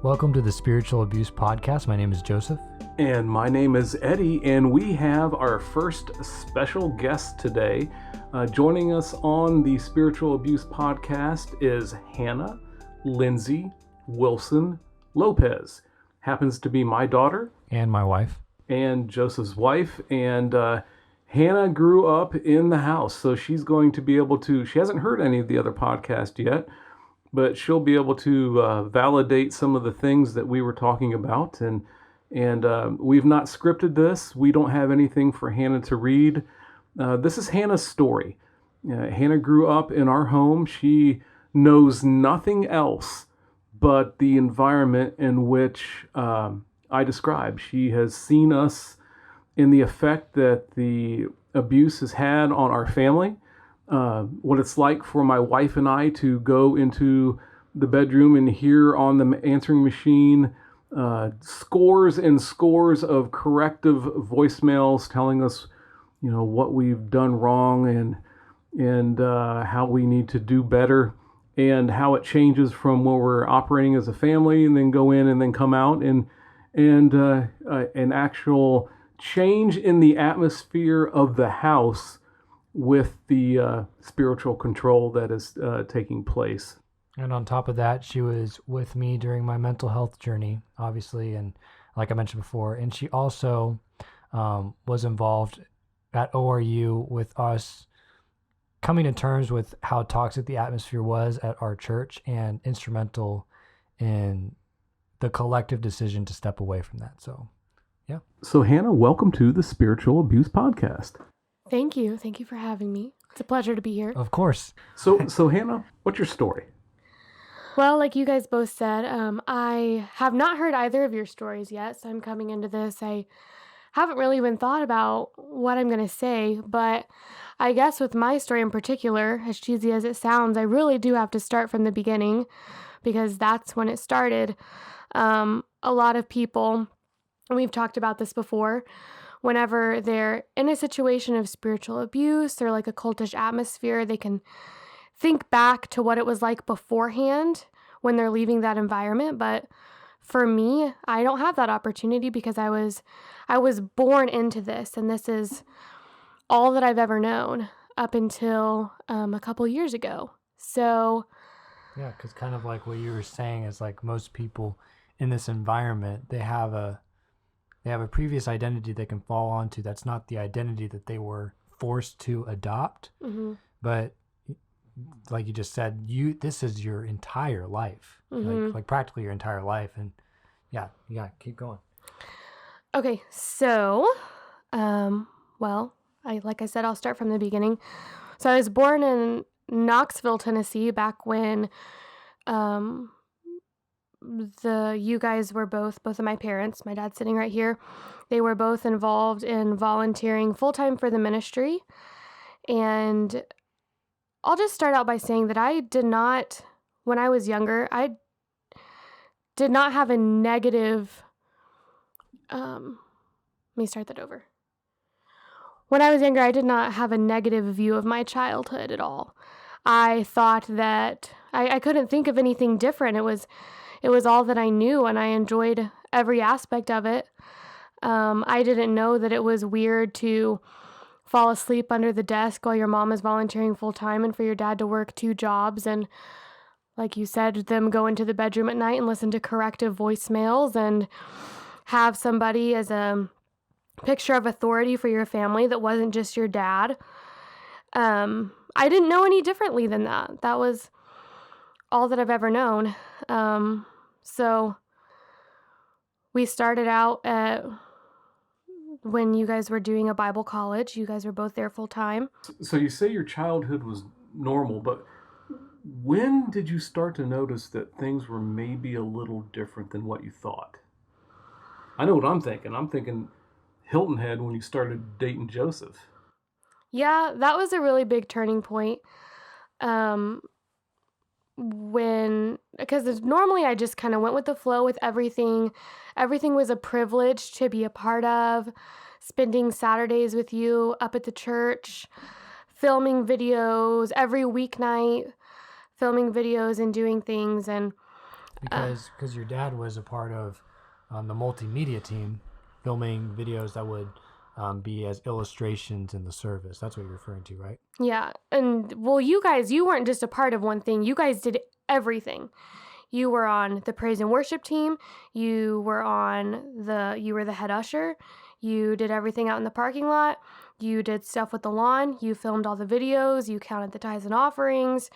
Welcome to the Spiritual Abuse Podcast. My name is Joseph. And my name is Eddie, and we have our first special guest today. Joining us on the Spiritual Abuse Podcast is Hannah Lindsay Wilson Lopez. Happens to be my daughter. And my wife. And Joseph's wife. And Hannah grew up in the house, so she's going to be able to, she hasn't heard any of the other podcasts yet, but she'll be able to validate some of the things that we were talking about. And we've not scripted this. We don't have anything for Hannah to read. This is Hannah's story. Hannah grew up in our home. She knows nothing else but the environment in which I described. She has seen us in the effect that the abuse has had on our family. What it's like for my wife and I to go into the bedroom and hear on the answering machine scores and scores of corrective voicemails telling us, you know, what we've done wrong and how we need to do better, and how it changes from when we're operating as a family and then go in and then come out, and an actual change in the atmosphere of the house with the spiritual control that is taking place. And on top of that, she was with me during my mental health journey, obviously, and like I mentioned before, and she also was involved at ORU with us coming to terms with how toxic the atmosphere was at our church, and instrumental in the collective decision to step away from that. So, yeah. So Hannah, welcome to the Spiritual Abuse Podcast. Thank you. Thank you for having me. It's a pleasure to be here. Of course. So Hannah, what's your story? Well, like you guys both said, I have not heard either of your stories yet, so I'm coming into this. I haven't really even thought about what I'm going to say, but I guess with my story in particular, as cheesy as it sounds, I really do have to start from the beginning, because that's when it started. A lot of people, and we've talked about this before, whenever they're in a situation of spiritual abuse or like a cultish atmosphere, they can think back to what it was like beforehand when they're leaving that environment. But for me, I don't have that opportunity, because I was born into this, and this is all that I've ever known up until a couple years ago. So yeah, because kind of like what you were saying is, like, most people in this environment, they have a previous identity they can fall onto. That's not the identity that they were forced to adopt. Mm-hmm. But like you just said, this is your entire life, Mm-hmm. like practically your entire life. And yeah, keep going. Okay, so, like I said, I'll start from the beginning. So I was born in Knoxville, Tennessee, back when you guys were both of my parents, my dad's sitting right here, they were both involved in volunteering full-time for the ministry. And I'll just start out by saying that when I was younger, I did not have a negative, let me start that over. When I was younger, I did not have a negative view of my childhood at all. I thought that I couldn't think of anything different. It was all that I knew, and I enjoyed every aspect of it. I didn't know that it was weird to fall asleep under the desk while your mom is volunteering full-time, and for your dad to work 2 jobs, and like you said, them go into the bedroom at night and listen to corrective voicemails and have somebody as a picture of authority for your family that wasn't just your dad. I didn't know any differently than that. That was all that I've ever known. So we started out at when you guys were doing a Bible college. You guys were both there full time. So you say your childhood was normal, but when did you start to notice that things were maybe a little different than what you thought? I know what I'm thinking. I'm thinking Hilton Head when you started dating Joseph. Yeah, that was a really big turning point. Because normally I just kind of went with the flow with everything. Everything was a privilege to be a part of. Spending Saturdays with you up at the church, filming videos every weeknight, filming videos and doing things. And Because your dad was a part of the multimedia team, filming videos that would be as illustrations in the service. That's what you're referring to, right? Yeah. And well, you weren't just a part of one thing. You guys did everything. You were on the praise and worship team. You were the head usher. You did everything out in the parking lot. You did stuff with the lawn. You filmed all the videos. You counted the tithes and offerings.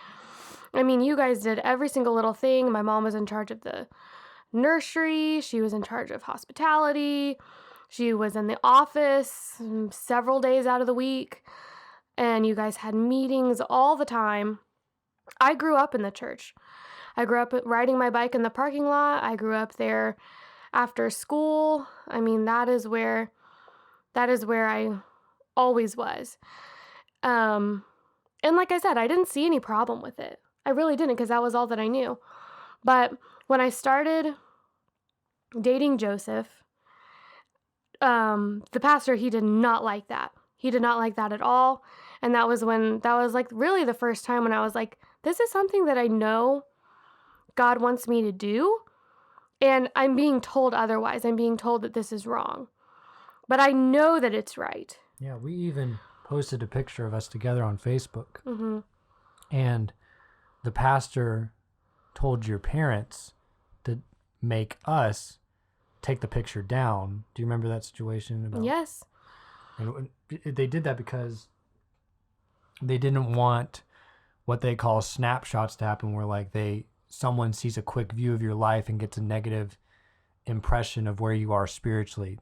I mean, you guys did every single little thing. My mom was in charge of the nursery. She was in charge of hospitality. She was in the office several days out of the week. And you guys had meetings all the time. I grew up in the church. I grew up riding my bike in the parking lot. I grew up there after school. I mean, that is where I always was. And like I said, I didn't see any problem with it. I really didn't, because that was all that I knew. But when I started dating Joseph, the pastor, he did not like that. He did not like that at all. And that was like really the first time when I was like, this is something that I know God wants me to do. And I'm being told otherwise. I'm being told that this is wrong. But I know that it's right. Yeah, we even posted a picture of us together on Facebook. Mm-hmm. And the pastor told your parents to make us take the picture down. Do you remember that situation? Yes. And they did that because they didn't want what they call snapshots to happen, where like someone sees a quick view of your life and gets a negative impression of where you are spiritually.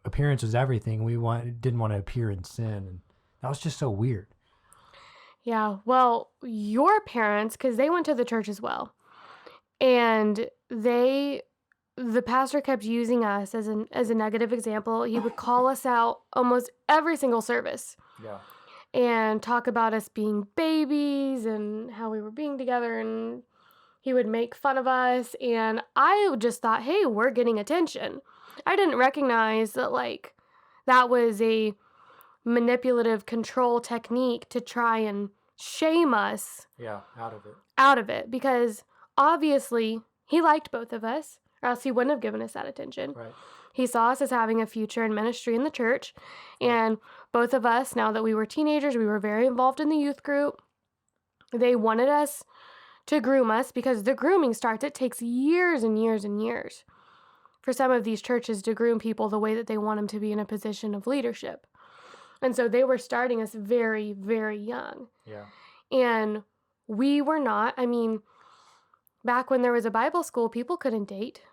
Appearance is everything. We didn't want to appear in sin, and that was just so weird. Yeah, well, your parents, because they went to the church as well, and the pastor kept using us as a negative example. He would call us out almost every single service. Yeah. And talk about us being babies and how we were being together, and he would make fun of us. And I just thought, hey, we're getting attention. I didn't recognize that that was a manipulative control technique to try and shame us. Yeah, out of it, because obviously he liked both of us, or else he wouldn't have given us that attention. Right. He saw us as having a future in ministry in the church, and both of us, now that we were teenagers, we were very involved in the youth group. They wanted us to groom us, because the grooming starts, it takes years and years and years for some of these churches to groom people the way that they want them to be in a position of leadership. And so they were starting us very, very young. Yeah. And we were not. I mean, back when there was a Bible school, people couldn't date.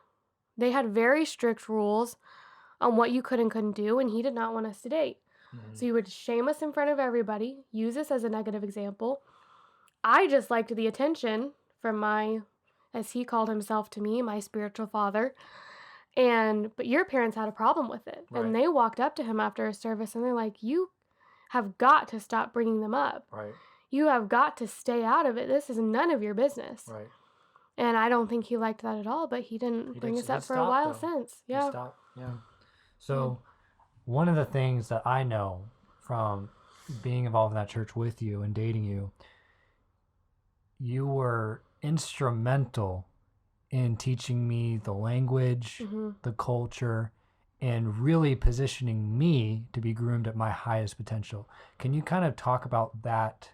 They had very strict rules on what you could and couldn't do, and he did not want us to date. Mm-hmm. So he would shame us in front of everybody, use us as a negative example. I just liked the attention from as he called himself to me, my spiritual father. But your parents had a problem with it. Right. And they walked up to him after a service, and they're like, you have got to stop bringing them up. Right. You have got to stay out of it. This is none of your business. Right. And I don't think he liked that at all, but he didn't bring us up for a while since. Yeah. He stopped. Yeah. So one of the things that I know from being involved in that church with you and dating you, you were instrumental in teaching me the language, mm-hmm. the culture, and really positioning me to be groomed at my highest potential. Can you kind of talk about that?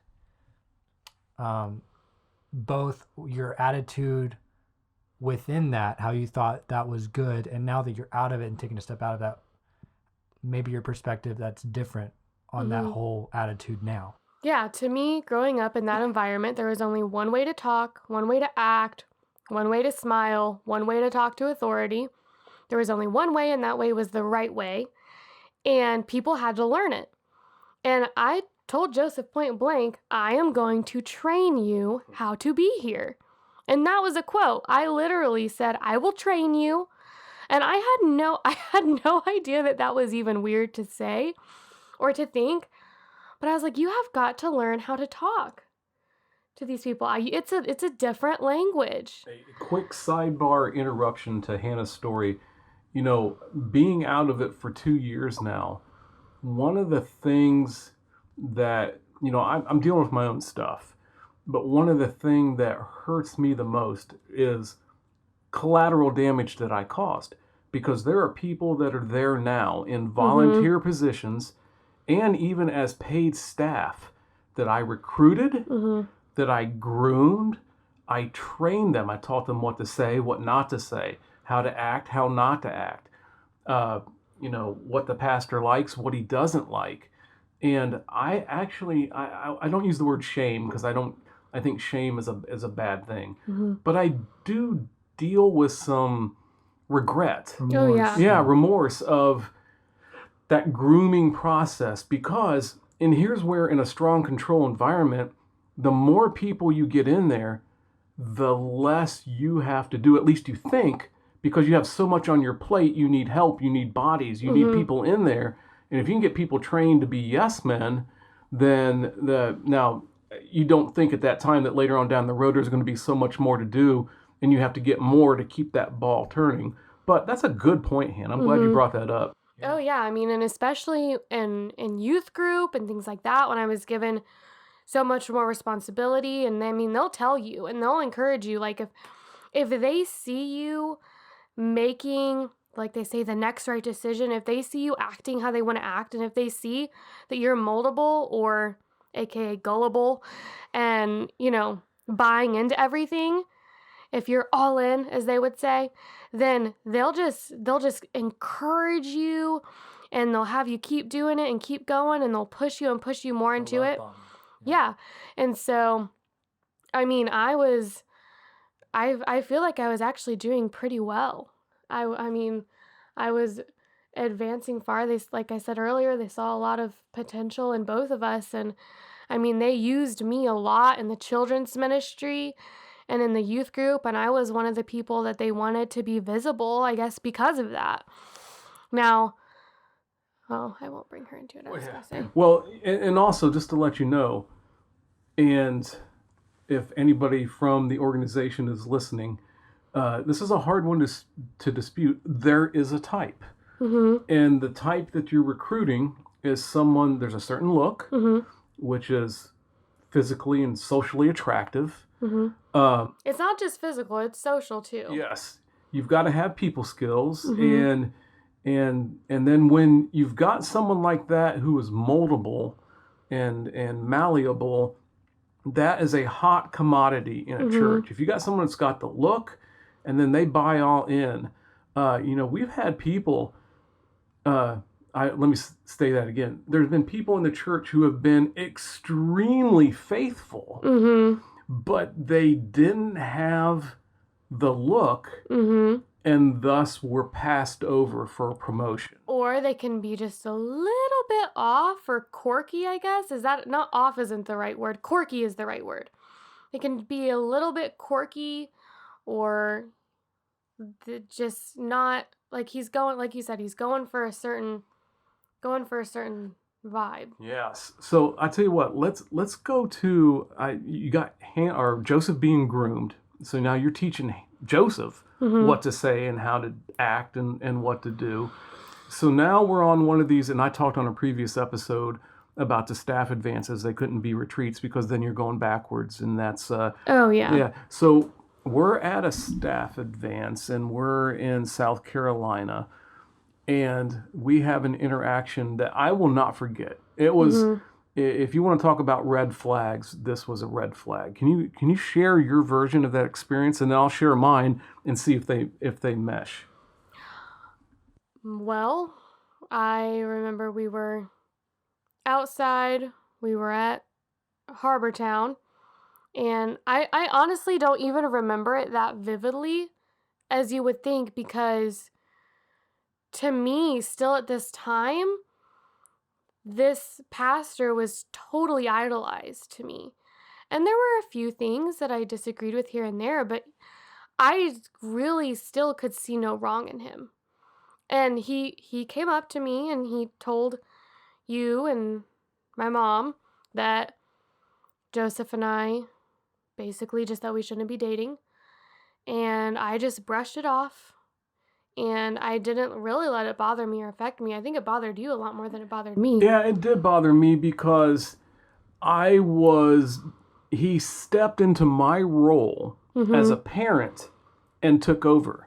Both your attitude within that, how you thought that was good, and now that you're out of it and taking a step out of that, maybe your perspective that's different on mm-hmm. that whole attitude now. Yeah, to me, growing up in that environment, there was only one way to talk, one way to act, one way to smile, one way to talk to authority. There was only one way, and that way was the right way. And people had to learn it. And I told Joseph point blank, I am going to train you how to be here. And that was a quote. I literally said, I will train you. And I had no idea that was even weird to say or to think. But I was like, you have got to learn how to talk to these people. It's a different language. A quick sidebar interruption to Hannah's story. You know, being out of it for 2 years now, one of the things that, you know, I'm dealing with my own stuff, but one of the things that hurts me the most is collateral damage that I caused, because there are people that are there now in volunteer positions and even as paid staff that I recruited, that I groomed, I trained them. I taught them what to say, what not to say, how to act, how not to act, what the pastor likes, what he doesn't like. And I actually, I don't use the word shame, because I think shame is a bad thing. But I do deal with some regret. Oh, yeah. Yeah, remorse of that grooming process, because, and here's where in a strong control environment, the more people you get in there, the less you have to do, at least you think, because you have so much on your plate. You need help, you need bodies, you need people in there. And if you can get people trained to be yes men, then now you don't think at that time that later on down the road there's going to be so much more to do, and you have to get more to keep that ball turning. But that's a good point, Hannah. I'm glad you brought that up. Oh, yeah. I mean, and especially in youth group and things like that, when I was given so much more responsibility, and I mean, they'll tell you and they'll encourage you. Like, if they see you making, like they say, the next right decision, if they see you acting how they want to act, and if they see that you're moldable, or aka gullible, and buying into everything, if you're all in, as they would say, then they'll just encourage you, and they'll have you keep doing it and keep going, and they'll push you and push you more into it. Yeah. And so, I mean, I feel like I was actually doing pretty well. I mean, I was advancing far. Like I said earlier, they saw a lot of potential in both of us. And I mean, they used me a lot in the children's ministry and in the youth group. And I was one of the people that they wanted to be visible, I guess, because of that. Now, I won't bring her into it. I was going to say. Well, and also just to let you know, and if anybody from the organization is listening, this is a hard one to dispute. There is a type. And the type that you're recruiting is someone, there's a certain look, which is physically and socially attractive. It's not just physical, it's social too. Yes. You've got to have people skills. And then when you've got someone like that who is moldable and malleable, that is a hot commodity in a church. If you got someone that's got the look, and then they buy all in, we've had people. Let me say that again. There's been people in the church who have been extremely faithful, but they didn't have the look, and thus were passed over for a promotion. Or they can be just a little bit off or quirky, I guess. Is that, not off isn't the right word. Quirky is the right word. They can be a little bit quirky, or just not, like he's going, like you said, he's going for a certain vibe. Yes. So I tell you what, let's go to, you got Joseph being groomed. So now you're teaching Joseph what to say and how to act and what to do. So now we're on one of these, and I talked on a previous episode about the staff advances. They couldn't be retreats because then you're going backwards, and that's oh yeah. Yeah. So we're at a staff advance, and we're in South Carolina, and we have an interaction that I will not forget. It was, if you want to talk about red flags, this was a red flag. Can you share your version of that experience, and then I'll share mine and see if they mesh. Well, I remember we were outside. We were at Harbor Town. And I honestly don't even remember it that vividly as you would think, because to me, still at this time, this pastor was totally idolized to me. And there were a few things that I disagreed with here and there, but I really still could see no wrong in him. And he came up to me and he told you and my mom that Joseph and I basically just that we shouldn't be dating. And I just brushed it off. And I didn't really let it bother me or affect me. I think it bothered you a lot more than it bothered me. Yeah, it did bother me because he stepped into my role as a parent and took over.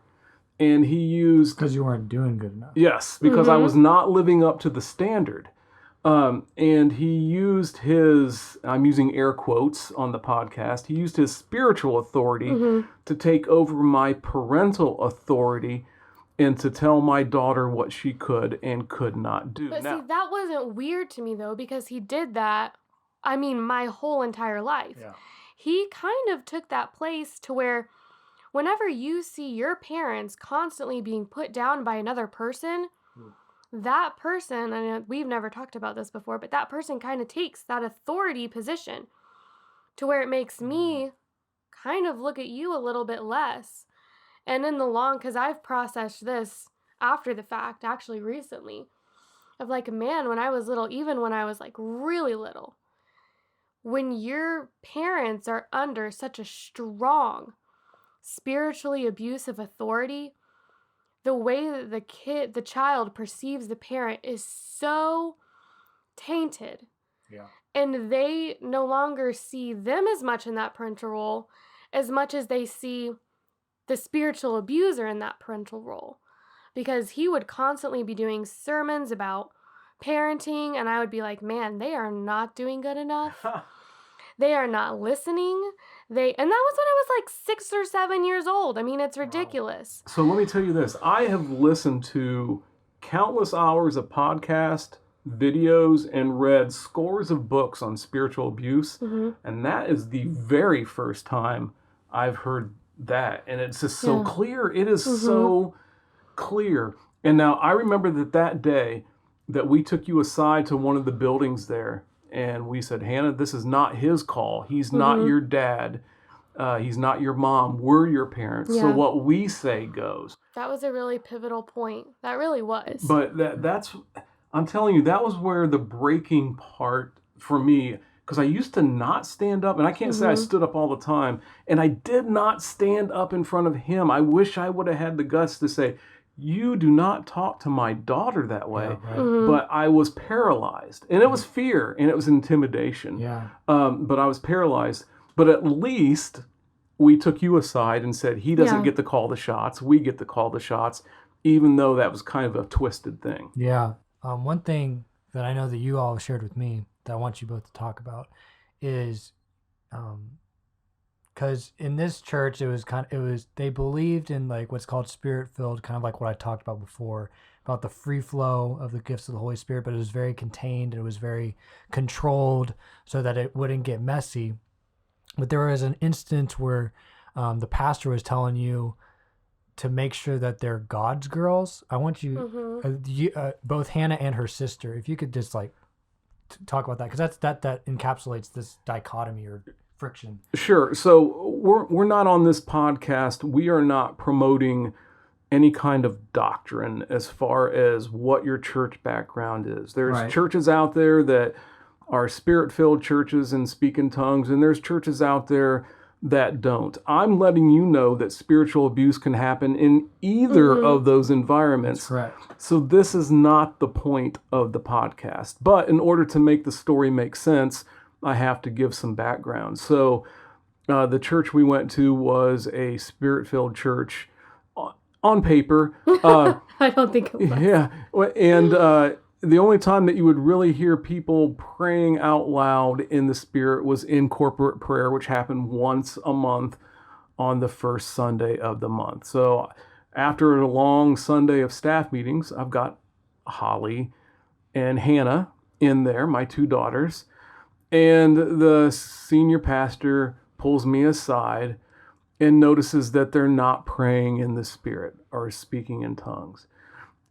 And he used... Because you weren't doing good enough. Yes, because I was not living up to the standard. And he used his, I'm using air quotes on the podcast, he used his spiritual authority to take over my parental authority and to tell my daughter what she could and could not do. But Now, see, that wasn't weird to me, though, because he did that, I mean, my whole entire life. Yeah. He kind of took that place to where whenever you see your parents constantly being put down by another person, that person, and we've never talked about this before, but that person kind of takes that authority position to where it makes me kind of look at you a little bit less. And in the long, because I've processed this after the fact, actually recently, of like, man, when I was little, even when I was like really little, when your parents are under such a strong, spiritually abusive authority, the way that the child perceives the parent is so tainted. Yeah. And they no longer see them as much in that parental role as much as they see the spiritual abuser in that parental role. Because he would constantly be doing sermons about parenting, and I would be like, man, they are not doing good enough. They are not listening. And that was when I was like 6 or 7 years old. I mean, it's ridiculous. so let me tell you this. I have listened to countless hours of podcast, videos, and read scores of books on spiritual abuse. And that is the very first time I've heard that. And it's just so clear. It is so clear. And now I remember that day that we took you aside to one of the buildings there. And we said, Hannah, this is not his call. He's not your dad. He's not your mom. We're your parents. So what we say goes. That was a really pivotal point. That really was. But that's, I'm telling you, that was where the breaking part for me, because I used to not stand up, and I can't say I stood up all the time, and I did not stand up in front of him. I wish I would have had the guts to say, you do not talk to my daughter that way. Yeah, right. But I was paralyzed, and it was fear, and it was intimidation. Yeah. But I was paralyzed. But at least we took you aside and said, he doesn't get to call the shots. We get to call the shots, even though that was kind of a twisted thing. Yeah. One thing that I know that you all shared with me that I want you both to talk about is, because in this church, they believed in like what's called spirit-filled, kind of like what I talked about before, about the free flow of the gifts of the Holy Spirit, but it was very contained, it was very controlled so that it wouldn't get messy. But there was an instance where the pastor was telling you to make sure that they're God's girls. I want you, both Hannah and her sister, if you could just like talk about that, because that encapsulates this dichotomy or friction. Sure. So we're not on this podcast. We are not promoting any kind of doctrine as far as what your church background is. There's churches out there that are spirit-filled churches and speak in tongues, and there's churches out there that don't. I'm letting you know that spiritual abuse can happen in either of those environments. That's correct. So this is not the point of the podcast. But in order to make the story make sense, I have to give some background. So the church we went to was a spirit-filled church on paper. I don't think it was. Yeah. And the only time that you would really hear people praying out loud in the Spirit was in corporate prayer, which happened once a month on the first Sunday of the month. So after a long Sunday of staff meetings, I've got Holly and Hannah in there, my two daughters, and the senior pastor pulls me aside and notices that they're not praying in the Spirit or speaking in tongues.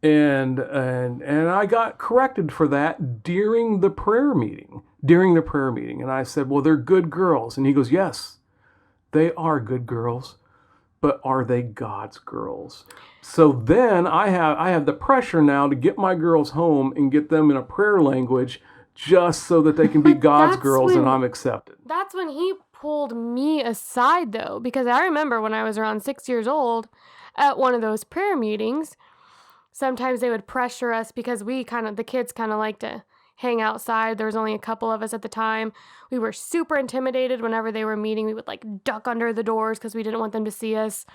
And I got corrected for that during the prayer meeting. And I said, well, they're good girls. And he goes, yes, they are good girls, but are they God's girls? So then I have the pressure now to get my girls home and get them in a prayer language just so that they can be God's girls and I'm accepted. That's when he pulled me aside, though, because I remember when I was around 6 years old at one of those prayer meetings, sometimes they would pressure us because the kids kind of like to hang outside. There was only a couple of us at the time. We were super intimidated whenever they were meeting. We would like duck under the doors because we didn't want them to see us.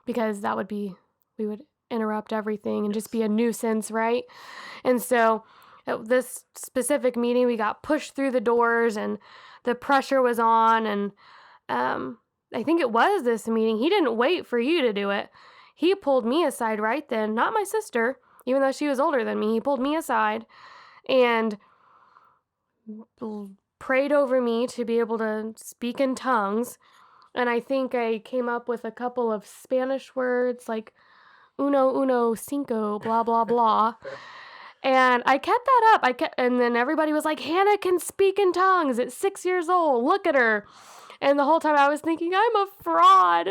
because we would interrupt everything and just be a nuisance, right? And so at this specific meeting, we got pushed through the doors and the pressure was on. And I think it was this meeting. He didn't wait for you to do it. He pulled me aside right then, not my sister, even though she was older than me. He pulled me aside and prayed over me to be able to speak in tongues. And I think I came up with a couple of Spanish words like uno, cinco, blah, blah, blah. And I kept that up. And then everybody was like, Hannah can speak in tongues at 6 years old. Look at her. And the whole time I was thinking, I'm a fraud.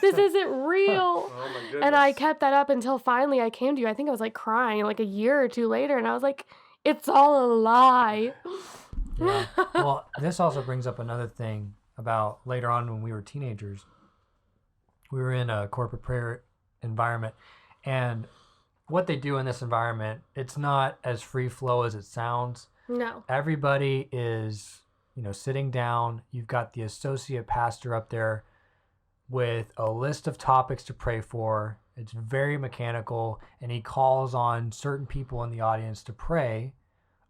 This isn't real. Oh my goodness. And I kept that up until finally I came to you. I think I was like crying like a year or two later. And I was like, it's all a lie. Yeah. Well, this also brings up another thing about later on when we were teenagers. We were in a corporate prayer environment. And what they do in this environment, it's not as free flow as it sounds. No. Everybody is, sitting down. You've got the associate pastor up there with a list of topics to pray for. It's very mechanical, and he calls on certain people in the audience to pray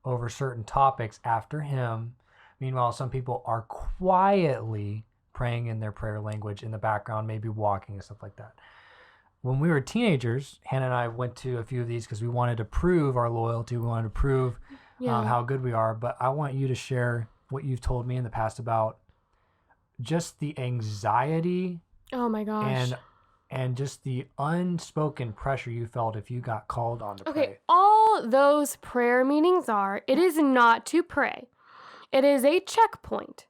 over certain topics after him. Meanwhile, some people are quietly praying in their prayer language in the background, maybe walking and stuff like that. When we were teenagers, Hannah and I went to a few of these because we wanted to prove our loyalty. We wanted to prove how good we are. But I want you to share what you've told me in the past about just the anxiety. Oh my gosh. And just the unspoken pressure you felt if you got called on to pray. Okay, all those prayer meetings it is not to pray. It is a checkpoint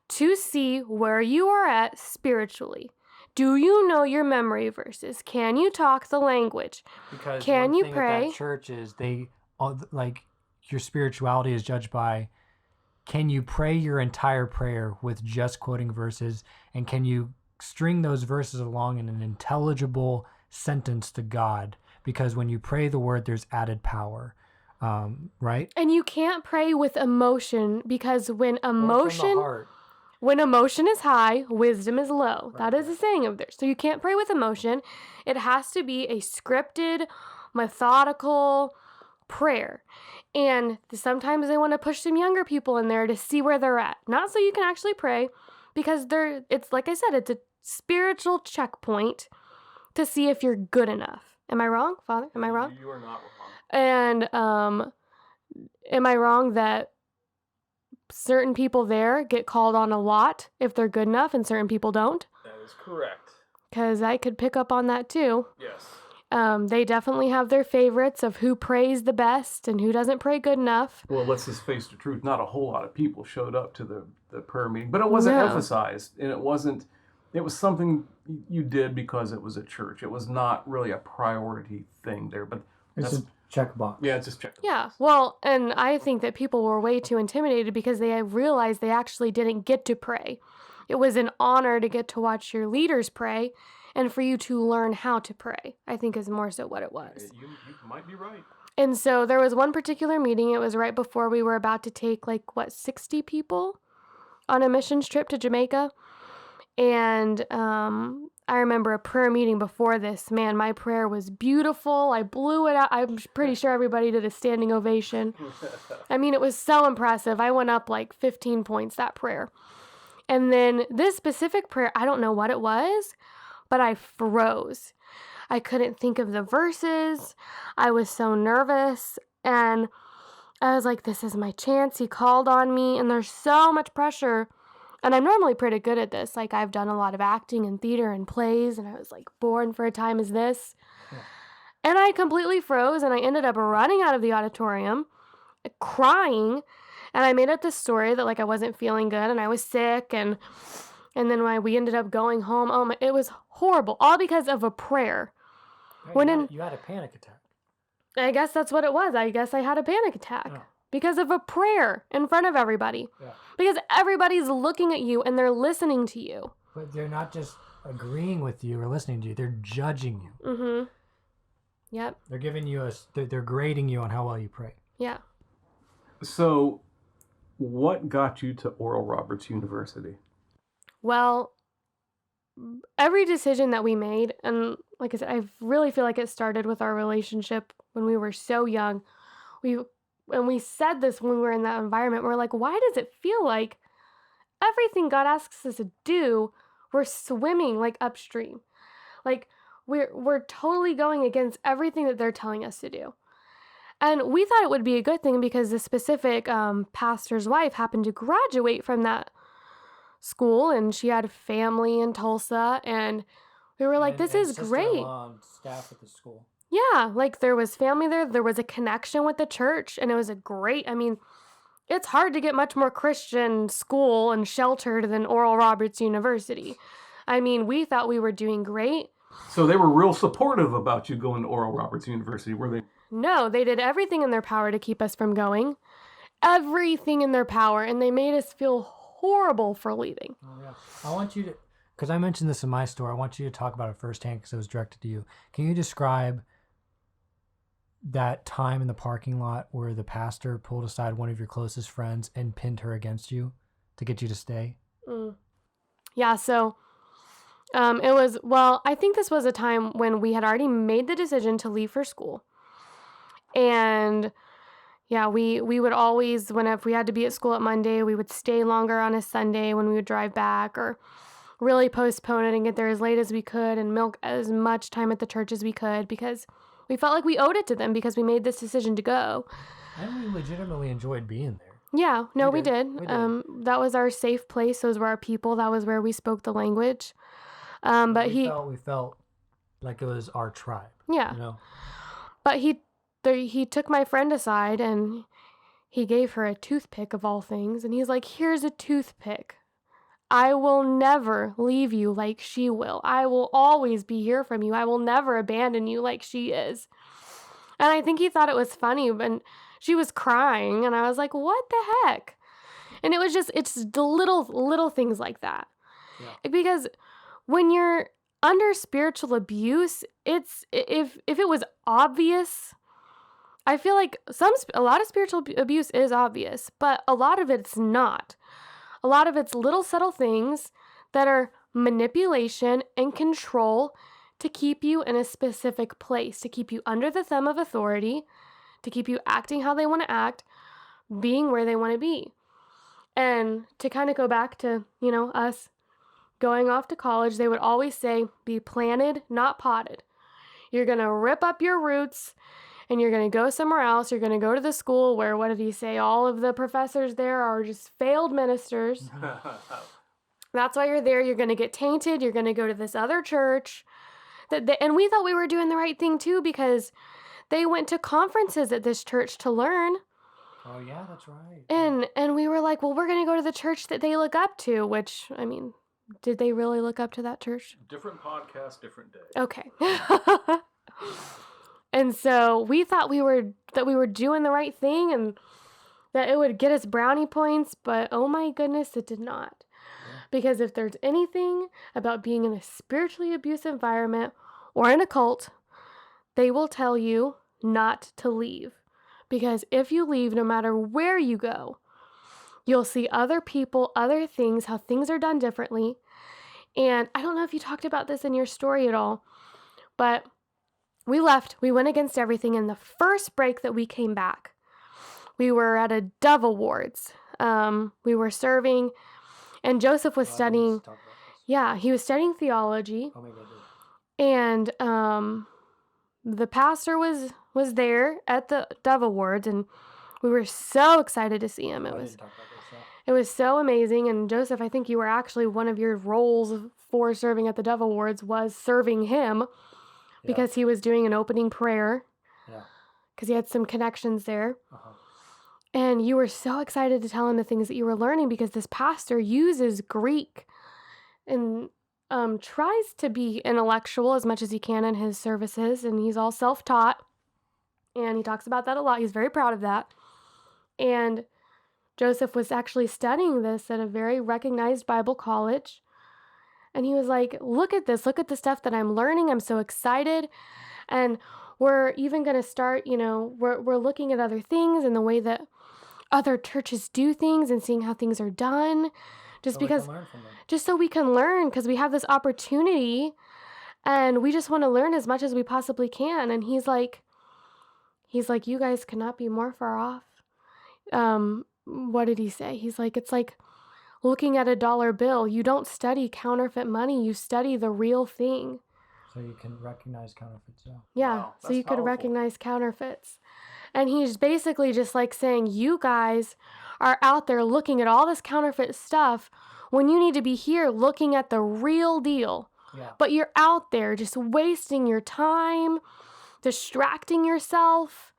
to see where you are at spiritually. Do you know your memory verses? Can you talk the language? Because can one you thing pray? At that church is your spirituality is judged by, can you pray your entire prayer with just quoting verses, and can you string those verses along in an intelligible sentence to God? Because when you pray the word, there's added power, right? And you can't pray with emotion, because when Or from the heart. when emotion is high, wisdom is low. That is a saying of theirs. So you can't pray with emotion. It has to be a scripted, methodical prayer. And sometimes they want to push some younger people in there to see where they're at. Not so you can actually pray, because it's like I said, it's a spiritual checkpoint to see if you're good enough. Am I wrong, Father? Am I wrong? You are not wrong. And am I wrong that certain people there get called on a lot if they're good enough and certain people don't? That is correct. Because I could pick up on that too. Yes. They definitely have their favorites of who prays the best and who doesn't pray good enough. Well, let's just face the truth. Not a whole lot of people showed up to the prayer meeting, but it wasn't emphasized, and it was something you did because it was a church. It was not really a priority thing there, but It's a checkbox. yeah, it's just check. Yeah, well, and I think that people were way too intimidated because they realized they actually didn't get to pray. It was an honor to get to watch your leaders pray and for you to learn how to pray, I think is more so what it was. You might be right. And so there was one particular meeting. It was right before we were about to take 60 people on a missions trip to Jamaica. And I remember a prayer meeting before this. Man, my prayer was beautiful. I blew it out. I'm pretty sure everybody did a standing ovation. I mean, it was so impressive. I went up 15 points that prayer. And then this specific prayer, I don't know what it was, but I froze. I couldn't think of the verses. I was so nervous. And I was like, this is my chance. He called on me. And there's so much pressure. And I'm normally pretty good at this. I've done a lot of acting and theater and plays. And I was born for a time as this. Yeah. And I completely froze. And I ended up running out of the auditorium, crying. And I made up this story that I wasn't feeling good and I was sick. And then when we ended up going home, it was horrible. All because of a prayer. Yeah, you had a panic attack. I guess that's what it was. I guess I had a panic attack. Yeah. Because of a prayer in front of everybody. Yeah. Because everybody's looking at you and they're listening to you. But they're not just agreeing with you or listening to you. They're judging you. Mm-hmm. Yep. They're giving you they're grading you on how well you pray. Yeah. So, what got you to Oral Roberts University? Well, every decision that we made, and like I said, I really feel like it started with our relationship when we were so young. We and we said this when we were in that environment. We're like, why does it feel like everything God asks us to do, we're swimming like upstream? Like we're totally going against everything that they're telling us to do. And we thought it would be a good thing because the specific pastor's wife happened to graduate from that school, and she had family in Tulsa, and we were like, this is great. Sister-in-law on staff at the school. Yeah, like there was family there was a connection with the church, and it was a great, I mean, it's hard to get much more Christian school and sheltered than Oral Roberts University. I mean, we thought we were doing great. So they were real supportive about you going to Oral Roberts University, were they? No, they did everything in their power to keep us from going. Everything in their power, and they made us feel horrible for leaving. Oh, yeah. I want you to, because I mentioned this in my story, I want you to talk about it firsthand because it was directed to you. Can you describe that time in the parking lot where the pastor pulled aside one of your closest friends and pinned her against you to get you to stay? Yeah, so it was, well, I think this was a time when we had already made the decision to leave for school. And yeah, we would always, if we had to be at school at Monday, we would stay longer on a Sunday when we would drive back, or really postpone it and get there as late as we could and milk as much time at the church as we could because we felt like we owed it to them because we made this decision to go. And we legitimately enjoyed being there. Yeah, no, we did. We did. That was our safe place. Those were our people. That was where we spoke the language. But we felt like it was our tribe. Yeah. You know? But he took my friend aside and he gave her a toothpick of all things. And he's like, here's a toothpick. I will never leave you like she will. I will always be here from you. I will never abandon you like she is. And I think he thought it was funny, and she was crying, and I was like, what the heck? And it's the little things like that. Yeah. Because when you're under spiritual abuse, it's, if it was obvious, I feel like a lot of spiritual abuse is obvious, but a lot of it's not. A lot of it's little subtle things that are manipulation and control to keep you in a specific place, to keep you under the thumb of authority, to keep you acting how they want to act, being where they want to be. And to kind of go back to, us going off to college, they would always say, be planted, not potted. You're going to rip up your roots and you're going to go somewhere else. You're going to go to the school where, what did he say? All of the professors there are just failed ministers. That's why you're there. You're going to get tainted. You're going to go to this other church. And we thought we were doing the right thing too, because they went to conferences at this church to learn. Oh yeah, that's right. And we were like, well, we're going to go to the church that they look up to, which, I mean, did they really look up to that church? Different podcast, different day. Okay. And so we thought we were doing the right thing and that it would get us brownie points, but oh my goodness, it did not. Yeah. Because if there's anything about being in a spiritually abusive environment or in a cult, they will tell you not to leave. Because if you leave, no matter where you go, you'll see other people, other things, how things are done differently. And I don't know if you talked about this in your story at all, but we left. We went against everything. And the first break that we came back, we were at a Dove Awards. We were serving, and Joseph was studying. Yeah, he was studying theology. Oh my goodness. And the pastor was there at the Dove Awards, and we were so excited to see him. It was so amazing. And Joseph, I think you were actually, one of your roles for serving at the Dove Awards was serving him. Because he was doing an opening prayer. Yeah. Because he had some connections there. Uh-huh. And you were so excited to tell him the things that you were learning, because this pastor uses Greek and tries to be intellectual as much as he can in his services. And he's all self-taught. And he talks about that a lot. He's very proud of that. And Joseph was actually studying this at a very recognized Bible college. And he was like, look at this. Look at the stuff that I'm learning. I'm so excited. And we're even going to start, we're looking at other things and the way that other churches do things and seeing how things are done, just So we can because, learn from them. just so we can learn, because we have this opportunity and we just want to learn as much as we possibly can. And he's like, you guys cannot be more far off. What did he say? He's like, it's like looking at a dollar bill. You don't study counterfeit money, you study the real thing. So you can recognize counterfeits. Yeah. Yeah, Wow, so that's you could powerful. recognize counterfeits. And he's basically just like saying, you guys are out there looking at all this counterfeit stuff when you need to be here looking at the real deal. Yeah. But you're out there just wasting your time, distracting yourself.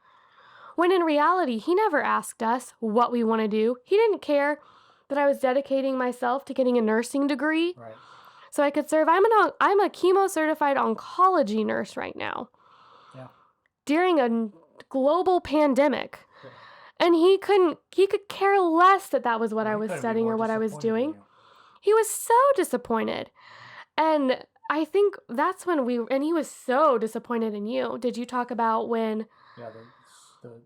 When in reality, he never asked us what we want to do. He didn't care that I was dedicating myself to getting a nursing degree Right. so I could serve. I'm a chemo-certified oncology nurse right now. Yeah. During a global pandemic. Yeah. And he could care less that was what Well, I he was couldn't be studying more or what I was disappointed in doing. you. He was so disappointed. And I think that's when and he was so disappointed in you. Did you talk about when Yeah. The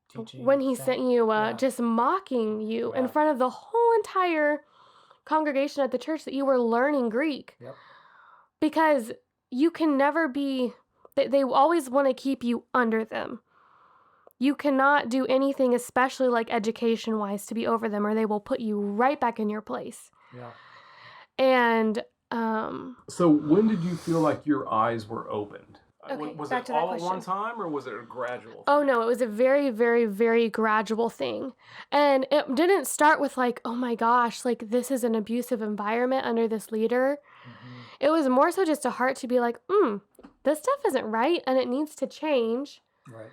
teaching. when he thing. sent you Yeah. just mocking you in Yeah. front of the whole entire congregation at the church that you were learning Greek? Yep. Because you can never be, they always want to keep you under them. You cannot do anything, especially like education-wise, to be over them, or they will put you right back in your place. Yeah. And So when did you feel like your eyes were opened? Okay, Was back it to that all at one question. time, or was it a gradual? oh no, it was a very, very, very gradual thing. And it didn't start with like, oh my gosh, like this is an abusive environment under this leader. Mm-hmm. It was more so just a heart to be like, this stuff isn't right and it needs to change. Right.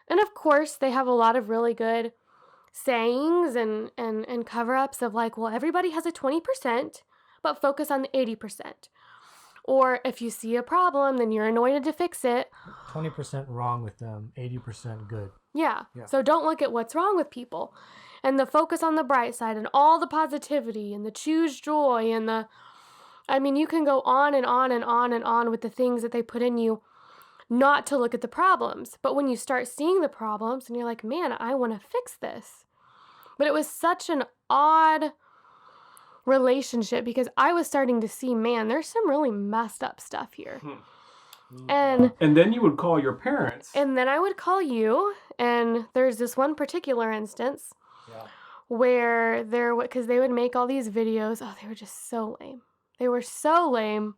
And of course, they have a lot of really good sayings and cover-ups of like, well, everybody has a 20%, but focus on the 80%. Or if you see a problem, then you're anointed to fix it. 20% wrong with them, 80% good. Yeah. Yeah. So don't look at what's wrong with people. And the focus on the bright side and all the positivity and the choose joy and you can go on and on and on and on with the things that they put in you, not to look at the problems. But when you start seeing the problems and you're like, man, I want to fix this. But it was such an odd relationship because I was starting to see, man, there's some really messed up stuff here. And then you would call your parents. and then I would call you, and there's this one particular instance Yeah. where because they would make all these videos. Oh, they were just so lame. They were so lame,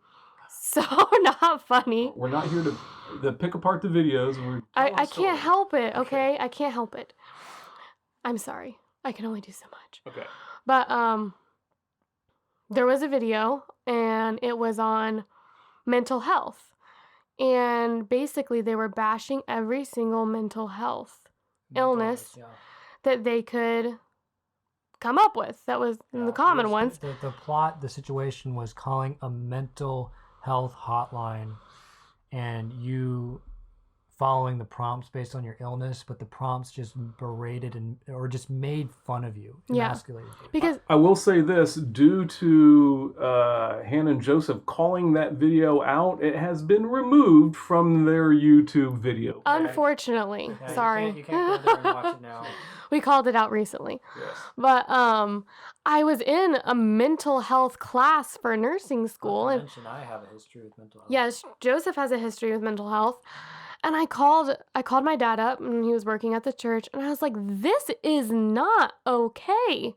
so not funny. We're not here to pick apart the videos. I can't help it, okay? I can't help it. I'm sorry. I can only do so much. Okay. But there was a video, and it was on mental health. And basically, they were bashing every single mental health illness Yeah. that they could come up with. That was the common ones. The situation was calling a mental health hotline and you following the prompts based on your illness, but the prompts just berated or just made fun of you, emasculated you. Because I will say this, due to Hannah and Joseph calling that video out, it has been removed from their YouTube video. unfortunately, Yeah, sorry. You can't go there and watch it now. We called it out recently. Yes. But I was in a mental health class for nursing school, Not to and mention I have a history with mental health. yes, Joseph has a history with mental health. And I called my dad up, and he was working at the church, and I was like, this is not okay.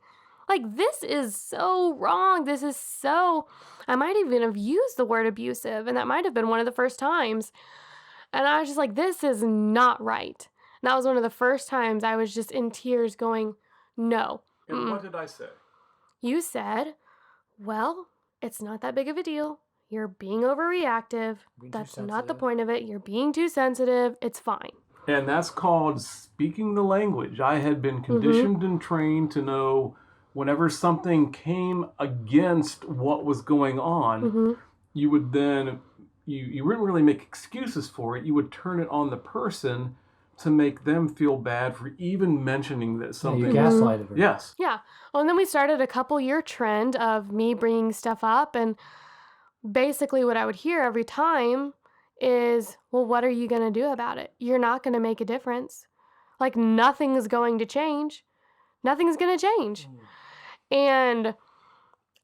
Like, this is so wrong. This is so, I might even have used the word abusive, and that might have been one of the first times. And I was just like, this is not right. And that was one of the first times I was just in tears going, no. And what did I say? You said, well, it's not that big of a deal. You're being overreactive. Being too That's not the sensitive. point of it. You're being too sensitive. It's fine. And that's called speaking the language. I had been conditioned and trained to know whenever something came against what was going on, you would then, you wouldn't really make excuses for it. You would turn it on the person to make them feel bad for even mentioning that Yeah, something. you gaslighted her. Yes. Yeah. Well, and then we started a couple-year trend of me bringing stuff up, and basically what I would hear every time is, well, what are you going to do about it? You're not going to make a difference. Like, nothing's going to change. Nothing's going to change. And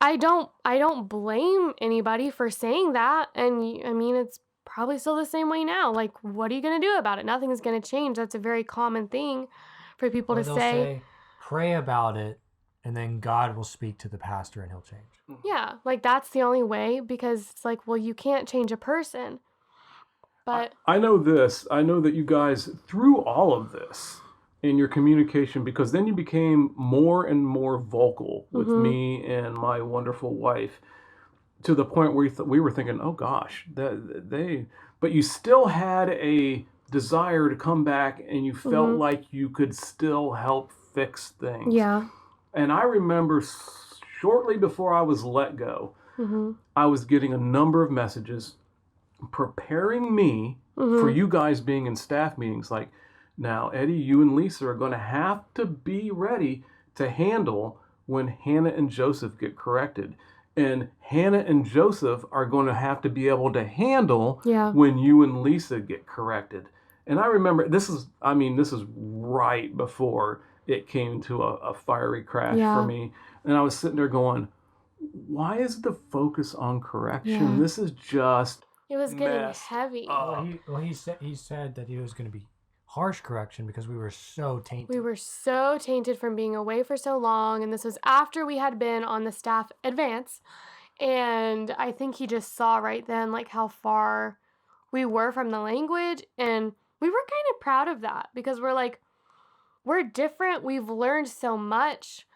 I don't blame anybody for saying that, and I mean, it's probably still the same way now. Like, what are you gonna do about it? Nothing's gonna change. That's a very common thing for people Or to they'll say. say, pray about it, and then God will speak to the pastor and he'll change. Yeah, like that's the only way, because it's like, well, you can't change a person. But I know this. I know that you guys, through all of this in your communication, because then you became more and more vocal with me and my wonderful wife, to the point where we were thinking, oh gosh, but you still had a desire to come back, and you felt like you could still help fix things. yeah. And I remember shortly before I was let go, I was getting a number of messages preparing me for you guys being in staff meetings. Like, now, Eddie, you and Lisa are going to have to be ready to handle when Hannah and Joseph get corrected. And Hannah and Joseph are going to have to be able to handle Yeah. when you and Lisa get corrected. And I remember this is right before it came to a fiery crash for me. And I was sitting there going, why is the focus on correction? Yeah. This is just It was getting messed heavy. up. He said that he was going to be harsh correction because we were so tainted. We were so tainted from being away for so long, and this was after we had been on the staff advance. And I think he just saw right then like how far we were from the language, and we were kind of proud of that, because we're like, we're different. We've learned so much.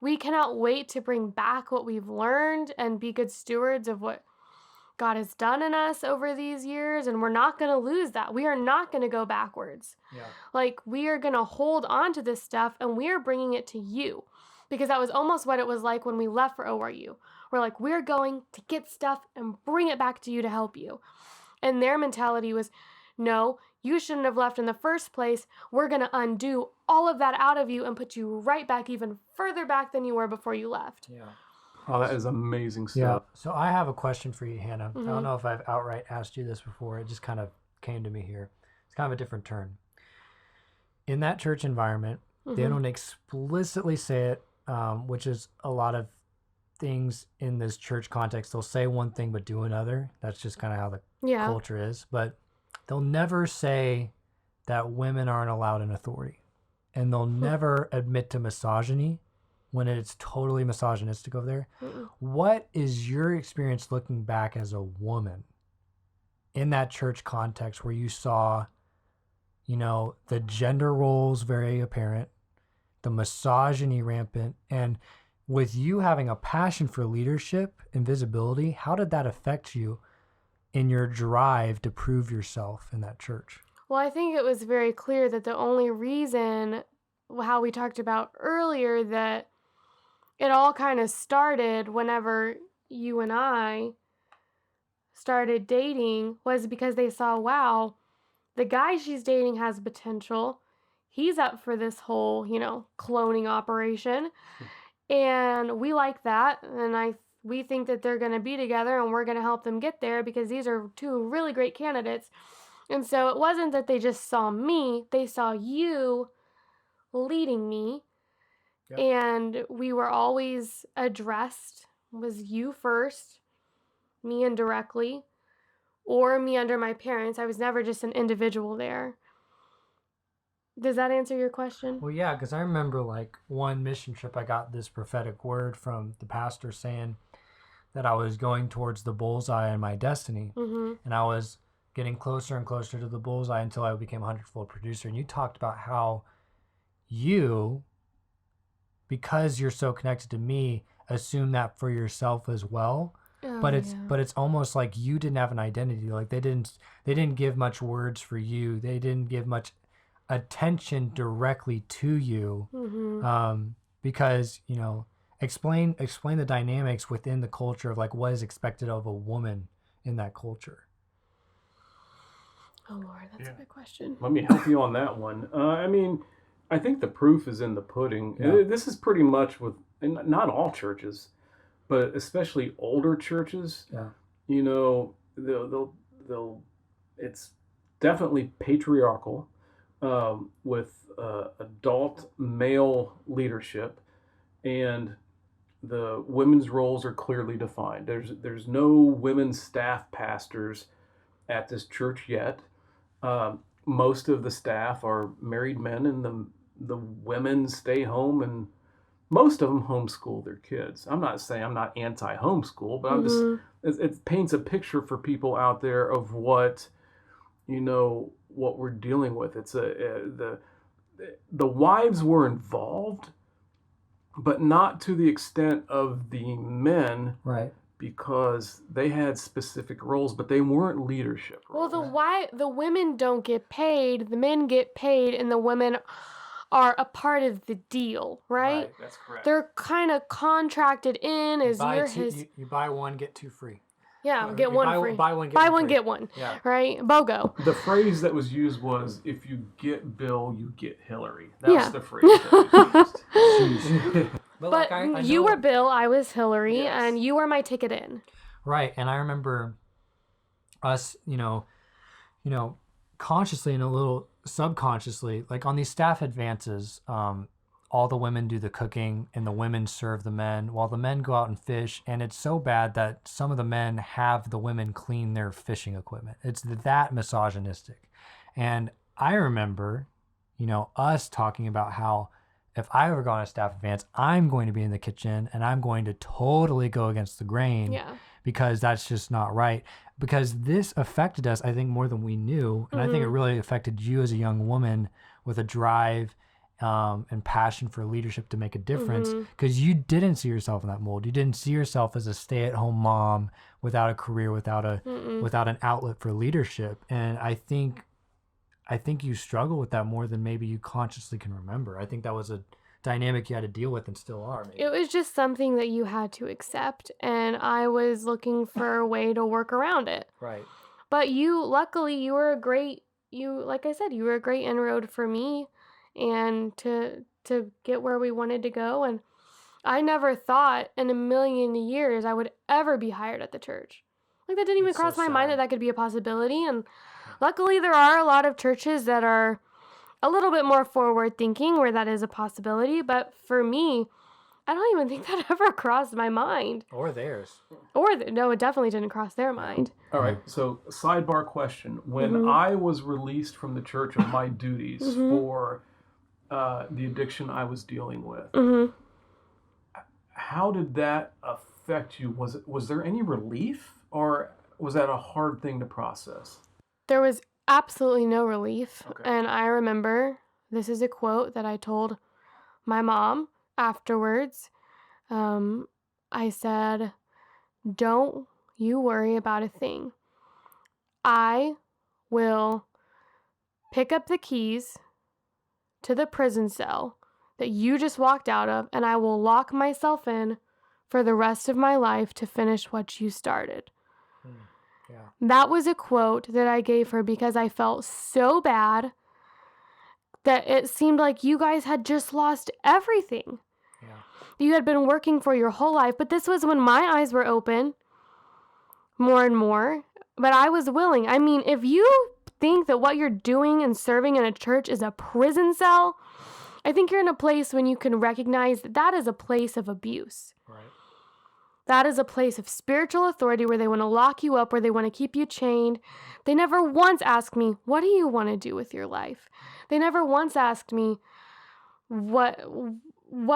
We cannot wait to bring back what we've learned and be good stewards of what God has done in us over these years, and we're not going to lose that. We are not going to go backwards. Yeah. Like, we are going to hold on to this stuff, and we are bringing it to you, because that was almost what it was like when we left for ORU. We're like, we're going to get stuff and bring it back to you to help you. And their mentality was, no, you shouldn't have left in the first place. We're going to undo all of that out of you and put you right back, even further back than you were before you left. Yeah. Oh, that is amazing stuff. Yeah. So I have a question for you, Hannah. I don't know if I've outright asked you this before. It just kind of came to me here. It's kind of a different turn. In that church environment, they don't explicitly say it, which is a lot of things in this church context. They'll say one thing but do another. That's just kind of how the culture is. But they'll never say that women aren't allowed in authority. And they'll never admit to misogyny when it's totally misogynistic over there. What is your experience looking back as a woman in that church context where you saw, you know, the gender roles very apparent, the misogyny rampant, and with you having a passion for leadership and visibility, how did that affect you in your drive to prove yourself in that church? Well, I think it was very clear that the only reason, how we talked about earlier, that it all kind of started whenever you and I started dating was because they saw, wow, the guy she's dating has potential. He's up for this whole, cloning operation. And we like that. And we think that they're going to be together, and we're going to help them get there, because these are two really great candidates. And so it wasn't that they just saw me, they saw you leading me. Yep. And we were always addressed, was you first, me indirectly, or me under my parents. I was never just an individual there. Does that answer your question? Well, yeah, because I remember like one mission trip, I got this prophetic word from the pastor saying that I was going towards the bullseye in my destiny. And I was getting closer and closer to the bullseye until I became a 100-fold producer. And you talked about how you, because you're so connected to me, assume that for yourself as well. But it's almost like you didn't have an identity. Like they didn't give much words for you. They didn't give much attention directly to you. Because, explain the dynamics within the culture of like what is expected of a woman in that culture. Oh Lord, that's a good question. Let me help you on that one. I think the proof is in the pudding. Yeah. This is pretty much with, and not all churches, but especially older churches. Yeah. They'll it's definitely patriarchal, with adult male leadership, and The women's roles are clearly defined. There's no women staff pastors at this church yet. Most of the staff are married men, and the women stay home, and most of them homeschool their kids. I'm not saying I'm not anti-homeschool, but I'm just it paints a picture for people out there of what what we're dealing with. It's the wives were involved, but not to the extent of the men, Right. because they had specific roles, but they weren't leadership Well, roles. the women don't get paid, the men get paid, and the women are a part of the deal, right? That's correct. They're kind of contracted in as you're his. You buy one, get two free. Yeah, get You one buy, free. buy one, get Buy one one, free. get one. Yeah. Right? BOGO. The phrase that was used was, "If you get Bill, you get Hillary." That's Yeah. the phrase that was used. But I you know- were Bill, I was Hillary, Yes. and you were my ticket in. Right, and I remember us, consciously and a little subconsciously, like on these staff advances, all the women do the cooking and the women serve the men while the men go out and fish. And it's so bad that some of the men have the women clean their fishing equipment. It's that misogynistic. And I remember, us talking about how if I ever go on a staff advance, I'm going to be in the kitchen and I'm going to totally go against the grain. Yeah. Because that's just not right. Because this affected us, I think, more than we knew. And I think it really affected you as a young woman with a drive and passion for leadership to make a difference. Because you didn't see yourself in that mold. You didn't see yourself as a stay-at-home mom without a career, without an outlet for leadership. And I think you struggle with that more than maybe you consciously can remember. I think that was a dynamic you had to deal with and still are. Maybe. It was just something that you had to accept, and I was looking for a way to work around it. Right. But luckily, you were like I said, you were a great inroad for me, and to get where we wanted to go. And I never thought in a million years I would ever be hired at the church. Like, that didn't even It's so cross my mind sad. that could be a possibility. And luckily, there are a lot of churches that are a little bit more forward thinking where that is a possibility. But for me, I don't even think that ever crossed my mind. Or theirs. No, it definitely didn't cross their mind. All right, so sidebar question. When I was released from the church of my duties for the addiction I was dealing with, how did that affect you? Was there any relief, or was that a hard thing to process? There was absolutely no relief. Okay. And I remember, this is a quote that I told my mom afterwards. I said, "Don't you worry about a thing. I will pick up the keys to the prison cell that you just walked out of, and I will lock myself in for the rest of my life to finish what you started." Yeah. That was a quote that I gave her because I felt so bad that it seemed like you guys had just lost everything. Yeah. You had been working for your whole life, but this was when my eyes were open more and more. But I was willing. I mean, if you think that what you're doing and serving in a church is a prison cell, I think you're in a place when you can recognize that that is a place of abuse. Right. That is a place of spiritual authority where they want to lock you up, where they want to keep you chained. They never once asked me, "What do you want to do with your life?" They never once asked me what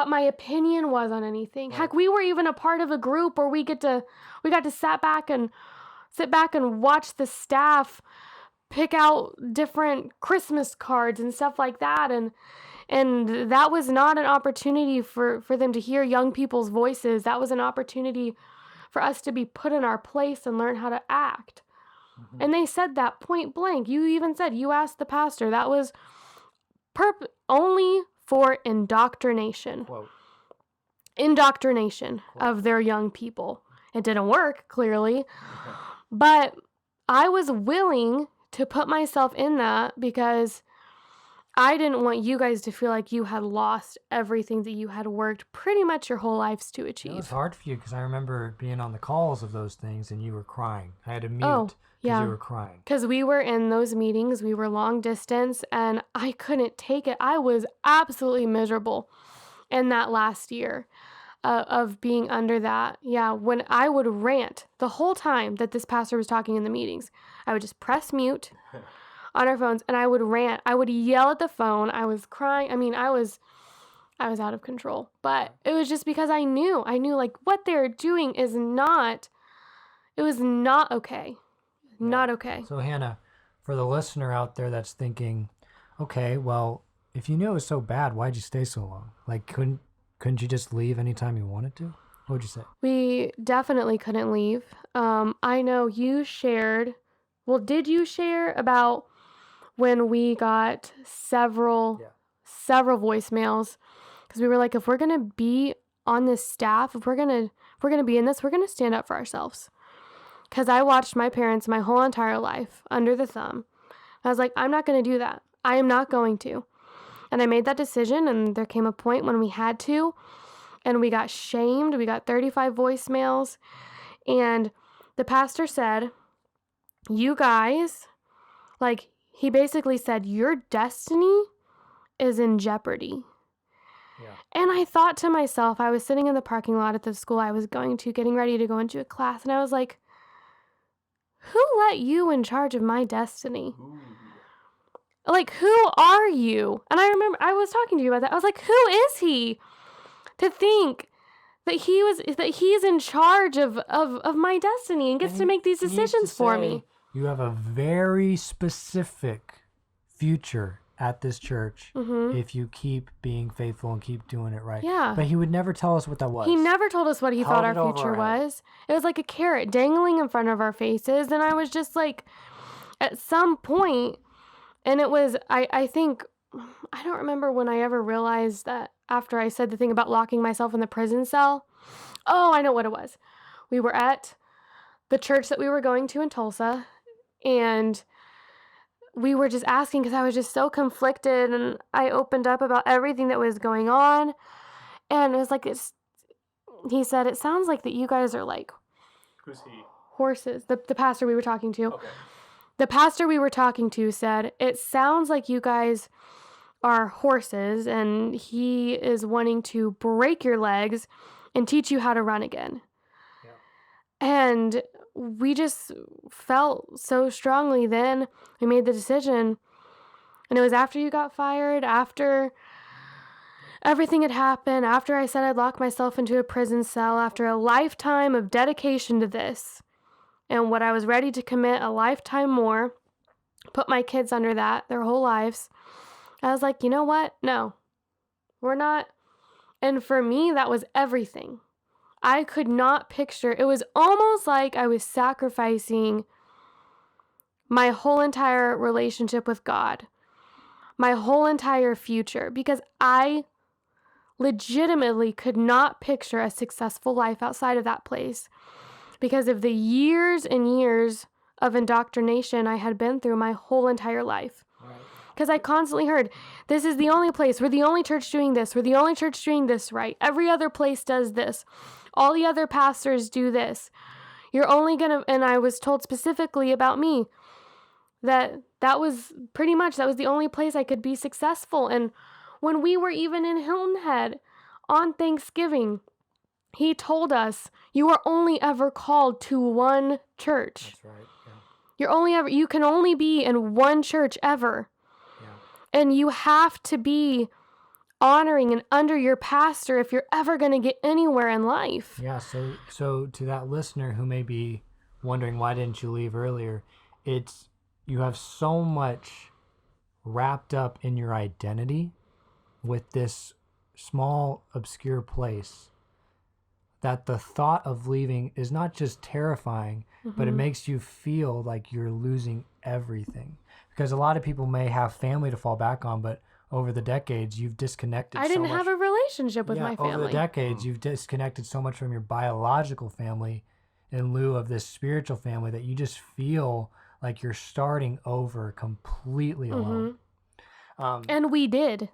my opinion was on anything. Right. Heck, we were even a part of a group where we got to sit back and watch the staff pick out different Christmas cards and stuff like that. And that was not an opportunity for them to hear young people's voices. That was an opportunity for us to be put in our place and learn how to act. And they said that point blank. You even said, you asked the pastor. That was only for indoctrination. Quote. Indoctrination of their young people. It didn't work, clearly. But I was willing to put myself in that because I didn't want you guys to feel like you had lost everything that you had worked pretty much your whole lives to achieve. It was hard for you because I remember being on the calls of those things and you were crying. I had to mute Oh, because yeah. you were crying. Because we were in those meetings, we were long distance, and I couldn't take it. I was absolutely miserable in that last year. of being under that. Yeah, when I would rant the whole time that this pastor was talking in the meetings, I would just press mute on our phones and I would rant. I would yell at the phone. I was crying. I mean, I was out of control. But it was just because I knew like what they're doing is not, it was not okay. Not okay. So Hannah, for the listener out there that's thinking, okay, well, if you knew it was so bad, why'd you stay so long? Like, couldn't you just leave anytime you wanted to? What would you say? We definitely couldn't leave. I know you shared, well, did you share about when we got several voicemails? Because we were like, if we're going to be on this staff, if we're going to be in this, we're going to stand up for ourselves. Because I watched my parents my whole entire life under the thumb. I was like, I'm not going to do that. I am not going to. And I made that decision, and there came a point when we had to, and we got shamed. We got 35 voicemails, and the pastor said, you guys, like, he basically said, your destiny is in jeopardy. Yeah. And I thought to myself, I was sitting in the parking lot at the school I was going to, getting ready to go into a class, and I was like, who let you in charge of my destiny? Ooh. Like, who are you? And I remember I was talking to you about that. I was like, who is he to think that he's in charge of my destiny and gets to make these decisions for me? You have a very specific future at this church if you keep being faithful and keep doing it right. Yeah. But he would never tell us what that was. He never told us what he thought our future was. It was like a carrot dangling in front of our faces. And I was just like, at some point, and it was, I think, I don't remember when I ever realized that after I said the thing about locking myself in the prison cell. Oh, I know what it was. We were at the church that we were going to in Tulsa, and we were just asking because I was just so conflicted, and I opened up about everything that was going on, and it was like, he said, it sounds like that you guys are like, who's he? Horses. The pastor we were talking to. Okay. The pastor we were talking to said, it sounds like you guys are horses, and he is wanting to break your legs and teach you how to run again. Yeah. And we just felt so strongly then. We made the decision, and it was after you got fired, after everything had happened, after I said I'd lock myself into a prison cell, after a lifetime of dedication to this, and what I was ready to commit a lifetime more, put my kids under that their whole lives. I was like, you know what? No, we're not. And for me, that was everything. I could not picture. It was almost like I was sacrificing my whole entire relationship with God, my whole entire future, because I legitimately could not picture a successful life outside of that place because of the years and years of indoctrination I had been through my whole entire life. Because I constantly heard, this is the only place, we're the only church doing this, we're the only church doing this right. Every other place does this. All the other pastors do this. You're only going to, and I was told specifically about me, that was pretty much, that was the only place I could be successful. And when we were even in Hilton Head on Thanksgiving, he told us, you are only ever called to one church. That's right. Yeah. You can only be in one church ever. Yeah. And you have to be honoring and under your pastor if you're ever going to get anywhere in life. Yeah. So to that listener who may be wondering, why didn't you leave earlier? You have so much wrapped up in your identity with this small, obscure place that the thought of leaving is not just terrifying, but it makes you feel like you're losing everything. Because a lot of people may have family to fall back on, but over the decades, you've disconnected I didn't have a relationship with my family. Over the decades, you've disconnected so much from your biological family in lieu of this spiritual family that you just feel like you're starting over completely alone. And we did.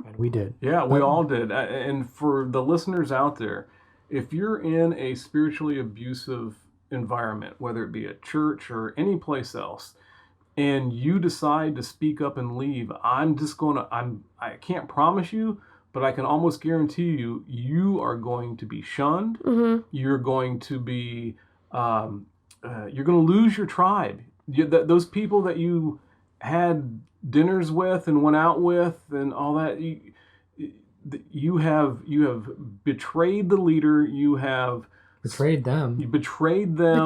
Yeah, we all did. And for the listeners out there, if you're in a spiritually abusive environment, whether it be a church or any place else, and you decide to speak up and leave, I can't promise you, but I can almost guarantee you, you are going to be shunned. You're going to be, you're going to lose your tribe. Those people that you had dinners with and went out with and all that, you have betrayed the leader. You have Betrayed them. You betrayed them.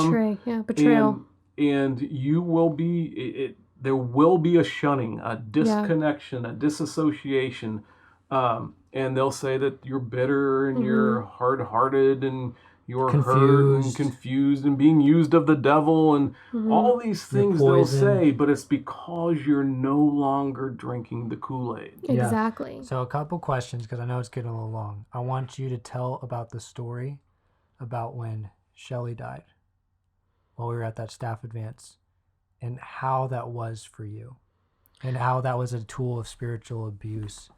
Betrayal. And you will be. There will be a shunning, a disconnection, a disassociation, and they'll say that you're bitter and you're hard-hearted and you're hurt and confused and being used of the devil and all these things they'll say, but it's because you're no longer drinking the Kool-Aid. Exactly. So a couple questions, because I know it's getting a little long. I want you to tell about the story about when Shelly died while we were at that staff advance and how that was for you and how that was a tool of spiritual abuse.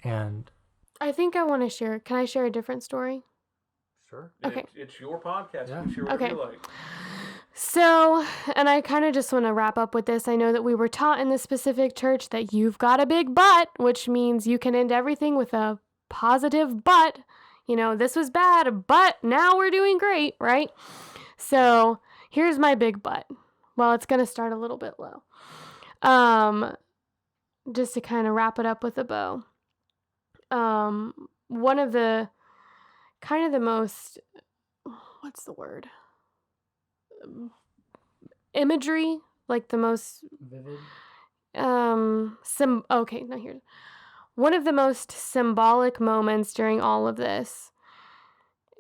And I think I want to share. Can I share a different story? Sure. Okay. It's your podcast. Yeah. You can share whatever you like. So, and I kind of just want to wrap up with this. I know that we were taught in this specific church that you've got a big butt, which means you can end everything with a positive but. You know, this was bad, but now we're doing great, right? So here's my big but. Well, it's going to start a little bit low. Just to kind of wrap it up with a bow. One of the kind of the most, what's the word? Imagery, like the most vivid. Okay, now here's one of the most symbolic moments during all of this,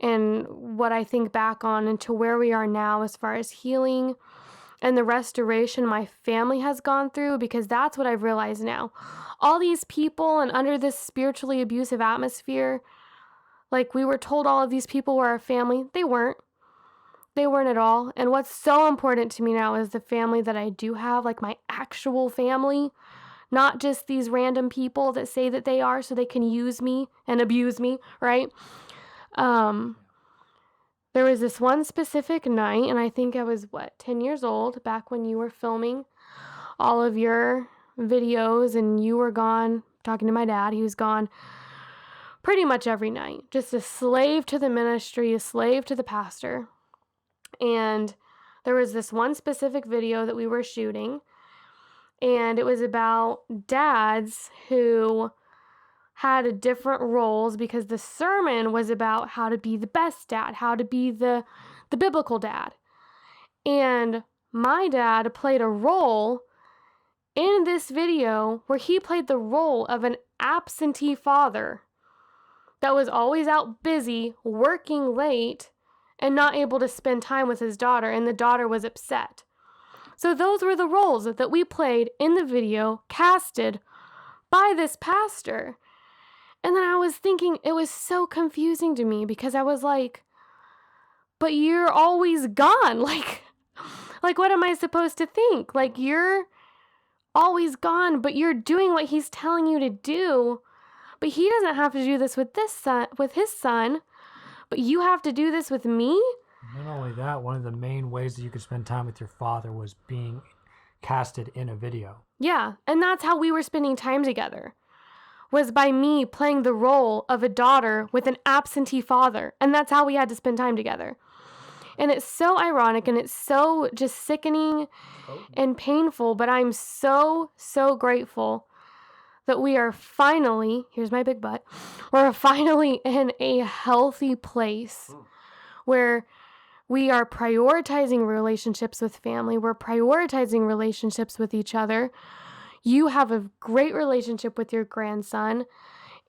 and what I think back on and to where we are now as far as healing and the restoration my family has gone through, because that's what I've realized now. All these people and under this spiritually abusive atmosphere, like we were told all of these people were our family. They weren't. They weren't at all. And what's so important to me now is the family that I do have, like my actual family, not just these random people that say that they are so they can use me and abuse me, right? There was this one specific night, and I think I was, 10 years old, back when you were filming all of your videos, and you were gone, talking to my dad. He was gone pretty much every night, just a slave to the ministry, a slave to the pastor. And there was this one specific video that we were shooting, and it was about dads who had different roles, because the sermon was about how to be the best dad, how to be the biblical dad. And my dad played a role in this video where he played the role of an absentee father that was always out busy, working late, and not able to spend time with his daughter, and the daughter was upset. So those were the roles that we played in the video, casted by this pastor. And then I was thinking, it was so confusing to me, because I was like, but you're always gone. Like what am I supposed to think? Like, you're always gone, but you're doing what he's telling you to do. But he doesn't have to do this with his son, but you have to do this with me? Not only that, one of the main ways that you could spend time with your father was being casted in a video. Yeah, and that's how we were spending time together, was by me playing the role of a daughter with an absentee father, and that's how we had to spend time together. And it's so ironic, and it's so just sickening and painful, but I'm so, so grateful that we are finally, here's my big but, we're finally in a healthy place where we are prioritizing relationships with family. We're prioritizing relationships with each other. You have a great relationship with your grandson,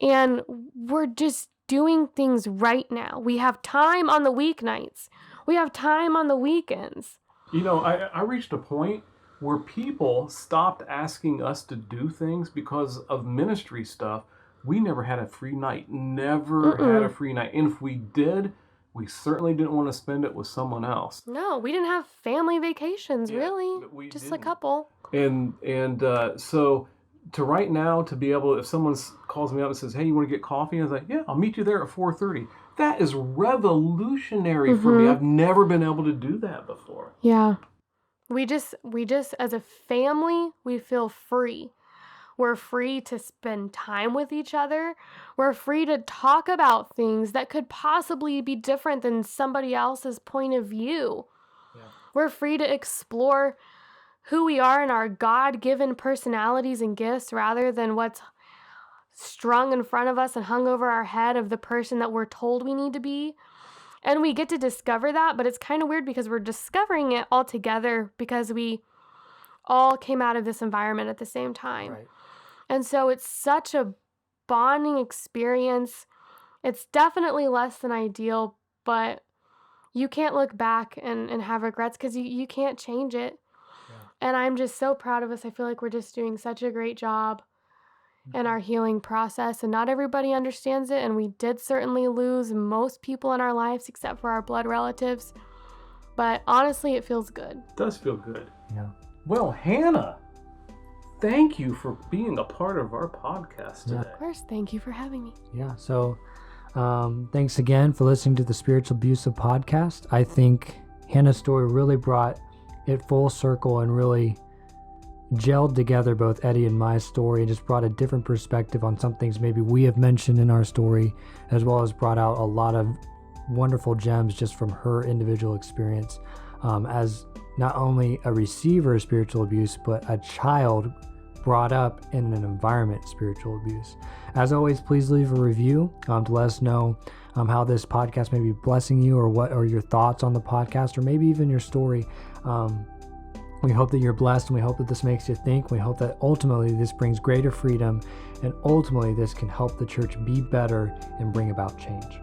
and we're just doing things right now. We have time on the weeknights. We have time on the weekends. You know, I reached a point where people stopped asking us to do things because of ministry stuff. We never had a free night. Never had a free night. And if we did, we certainly didn't want to spend it with someone else. No, we didn't have family vacations, really. Just a couple. And so to right now, to be able, if someone calls me up and says, hey, you want to get coffee? I was like, yeah, I'll meet you there at 4:30. That is revolutionary for me. I've never been able to do that before. Yeah. We just, as a family, we feel free. We're free to spend time with each other. We're free to talk about things that could possibly be different than somebody else's point of view. Yeah. We're free to explore who we are and our God-given personalities and gifts rather than what's strung in front of us and hung over our head of the person that we're told we need to be. And we get to discover that, but it's kind of weird because we're discovering it all together because we all came out of this environment at the same time. Right. And so it's such a bonding experience. It's definitely less than ideal, but you can't look back and have regrets because you can't change it. Yeah. And I'm just so proud of us. I feel like we're just doing such a great job in our healing process, and not everybody understands it. And we did certainly lose most people in our lives except for our blood relatives. But honestly, it feels good. It does feel good. Yeah. Well, Hannah, thank you for being a part of our podcast today. Of course, thank you for having me. Yeah. So thanks again for listening to the Spiritual Abusive podcast. I think Hannah's story really brought it full circle and really gelled together both Eddie and my story and just brought a different perspective on some things maybe we have mentioned in our story, as well as brought out a lot of wonderful gems just from her individual experience as not only a receiver of spiritual abuse, but a child brought up in an environment of spiritual abuse. As always, please leave a review to let us know how this podcast may be blessing you, or what are your thoughts on the podcast, or maybe even your story. We hope that you're blessed, and we hope that this makes you think. We hope that ultimately this brings greater freedom, and ultimately this can help the church be better and bring about change.